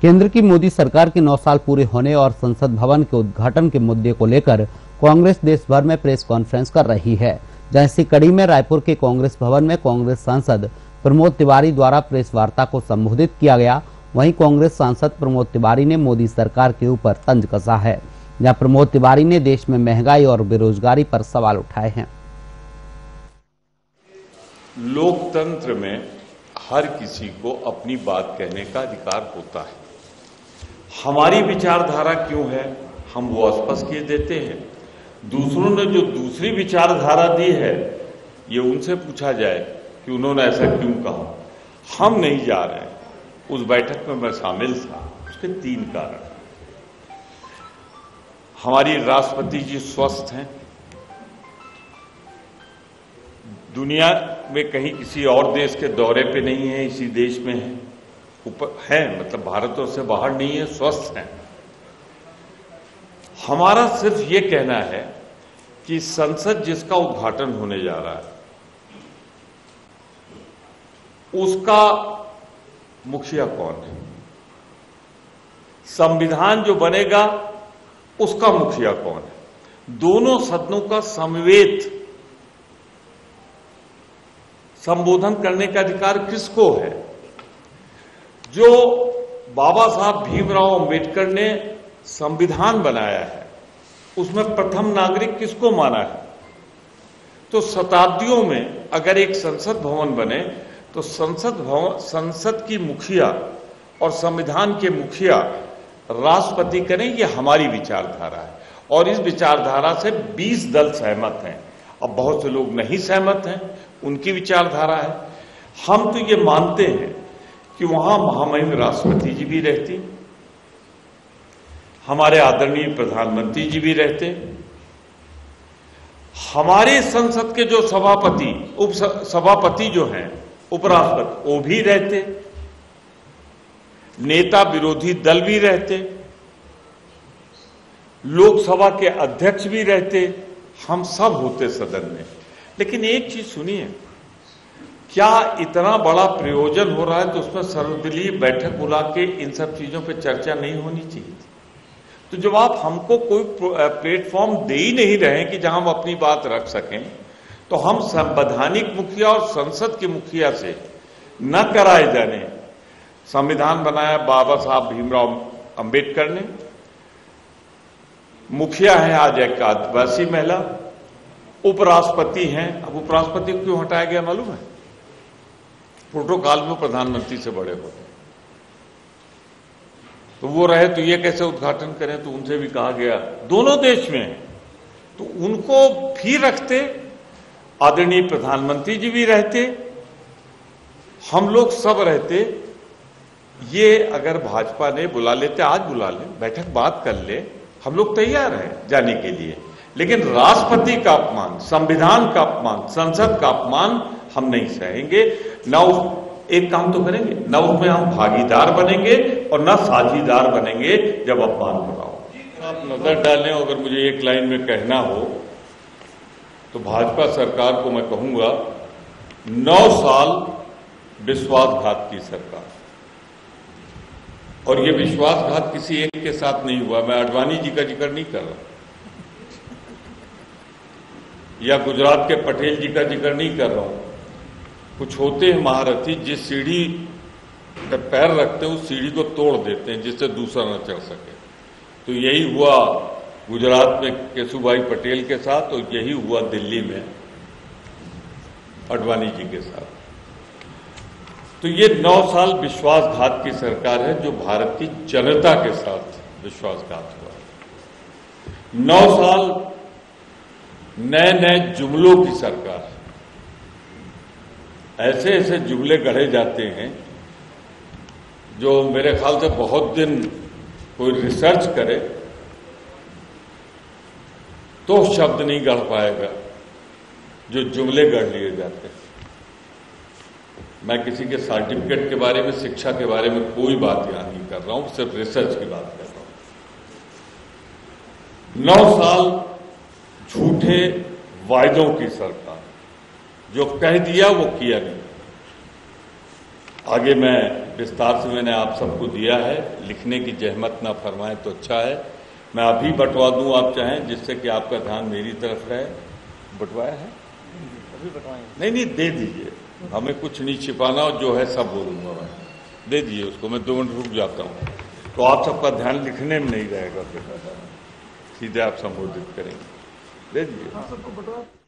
केंद्र की मोदी सरकार के 9 साल पूरे होने और संसद भवन के उद्घाटन के मुद्दे को लेकर कांग्रेस देश भर में प्रेस कॉन्फ्रेंस कर रही है। जहां इसी कड़ी में रायपुर के कांग्रेस भवन में कांग्रेस सांसद प्रमोद तिवारी द्वारा प्रेस वार्ता को संबोधित किया गया। वहीं कांग्रेस सांसद प्रमोद तिवारी ने मोदी सरकार के ऊपर तंज कसा है। जहां प्रमोद तिवारी ने देश में महंगाई और बेरोजगारी पर सवाल उठाए हैं। लोकतंत्र में हर किसी को अपनी बात कहने का अधिकार होता है। हमारी विचारधारा क्यों है, हम वो स्पष्ट किए देते हैं। दूसरों ने जो दूसरी विचारधारा दी है, ये उनसे पूछा जाए कि उन्होंने ऐसा क्यों कहा। हम नहीं जा रहे हैं। उस बैठक में मैं शामिल था। उसके 3 कारण। हमारी राष्ट्रपति जी स्वस्थ हैं, दुनिया में कहीं किसी और देश के दौरे पे नहीं है, इसी देश में है, ऊपर है, मतलब भारत से बाहर नहीं है, स्वस्थ हैं। हमारा सिर्फ ये कहना है कि संसद जिसका उद्घाटन होने जा रहा है उसका मुखिया कौन है, संविधान जो बनेगा उसका मुखिया कौन है, दोनों सदनों का समवेत संबोधन करने का अधिकार किसको है। जो बाबा साहब भीमराव अंबेडकर ने संविधान बनाया है उसमें प्रथम नागरिक किसको माना है। तो शताब्दियों में अगर एक संसद भवन बने तो संसद की मुखिया और संविधान के मुखिया राष्ट्रपति करें, ये हमारी विचारधारा है। और इस विचारधारा से 20 दल सहमत हैं। अब बहुत से लोग नहीं सहमत हैं, उनकी विचारधारा है। हम तो ये मानते हैं कि वहां महामहिम राष्ट्रपति जी भी रहती, हमारे आदरणीय प्रधानमंत्री जी भी रहते, हमारे संसद के जो सभापति उप सभापति जो हैं उपराष्ट्रपति वो भी रहते, नेता विरोधी दल भी रहते, लोकसभा के अध्यक्ष भी रहते, हम सब होते सदन में। लेकिन एक चीज सुनिए, क्या इतना बड़ा प्रयोजन हो रहा है तो उसमें सर्वदलीय बैठक बुला के इन सब चीजों पे चर्चा नहीं होनी चाहिए। तो जब आप हमको कोई प्लेटफॉर्म दे ही नहीं रहे हैं कि जहां हम अपनी बात रख सकें, तो हम संवैधानिक मुखिया और संसद के मुखिया से न कराए जाने। संविधान बनाया बाबा साहब भीमराव अंबेडकर ने, मुखिया है आज एक आदिवासी महिला, उपराष्ट्रपति हैं। अब उपराष्ट्रपति को क्यों हटाया गया मालूम है? प्रोटोकॉल में प्रधानमंत्री से बड़े होते, तो वो रहे तो ये कैसे उद्घाटन करें, तो उनसे भी कहा गया, दोनों देश में है तो उनको भी रखते, आदरणीय प्रधानमंत्री जी भी रहते, हम लोग सब रहते। ये अगर भाजपा ने बुला लेते, आज बुला ले, बैठक बात कर ले, हम लोग तैयार हैं जाने के लिए। लेकिन राष्ट्रपति का अपमान, संविधान का अपमान, संसद का अपमान हम नहीं सहेंगे। न एक काम तो करेंगे, न उसमें हम भागीदार बनेंगे और न साझीदार बनेंगे जब अपमान हो रहा हो। आप नजर डालें, अगर मुझे एक लाइन में कहना हो तो भाजपा सरकार को मैं कहूंगा 9 साल विश्वासघात की सरकार। और ये विश्वासघात किसी एक के साथ नहीं हुआ। मैं आडवाणी जी का जिक्र नहीं कर रहा या गुजरात के पटेल जी का जिक्र नहीं कर रहा हूं। कुछ होते हैं महारथी, जिस सीढ़ी पे पैर रखते हैं उस सीढ़ी को तोड़ देते हैं जिससे दूसरा न चढ़ सके। तो यही हुआ गुजरात में केशुभाई पटेल के साथ और यही हुआ दिल्ली में आडवाणी जी के साथ। तो ये 9 साल विश्वासघात की सरकार है जो भारत की जनता के साथ विश्वासघात हुआ। 9 साल नए नए जुमलों की सरकार है। ऐसे ऐसे जुमले गढ़े जाते हैं जो मेरे ख्याल से बहुत दिन कोई रिसर्च करे तो शब्द नहीं गढ़ पाएगा जो जुमले गढ़ लिए जाते हैं। मैं किसी के सर्टिफिकेट के बारे में, शिक्षा के बारे में कोई बात यहां नहीं कर रहा हूं, सिर्फ रिसर्च की बात कर रहा हूं। 9 साल झूठे वायदों की सरकार, जो कह दिया वो किया नहीं। आगे मैं विस्तार से मैंने आप सबको दिया है, लिखने की जहमत ना फरमाएं तो अच्छा है। मैं अभी बंटवा दूं आप चाहें, जिससे कि आपका ध्यान मेरी तरफ रहे। बंटवाया है? अभी बंटवाएंगे? नहीं, दे दीजिए, हमें कुछ नहीं छिपाना, और जो है सब बोलूंगा मैं। दे दीजिए उसको, मैं 2 मिनट रुक जाता हूँ, तो आप सबका ध्यान लिखने में नहीं रहेगा, फिर सीधे आप संबोधित करेंगे। दे दीजिए।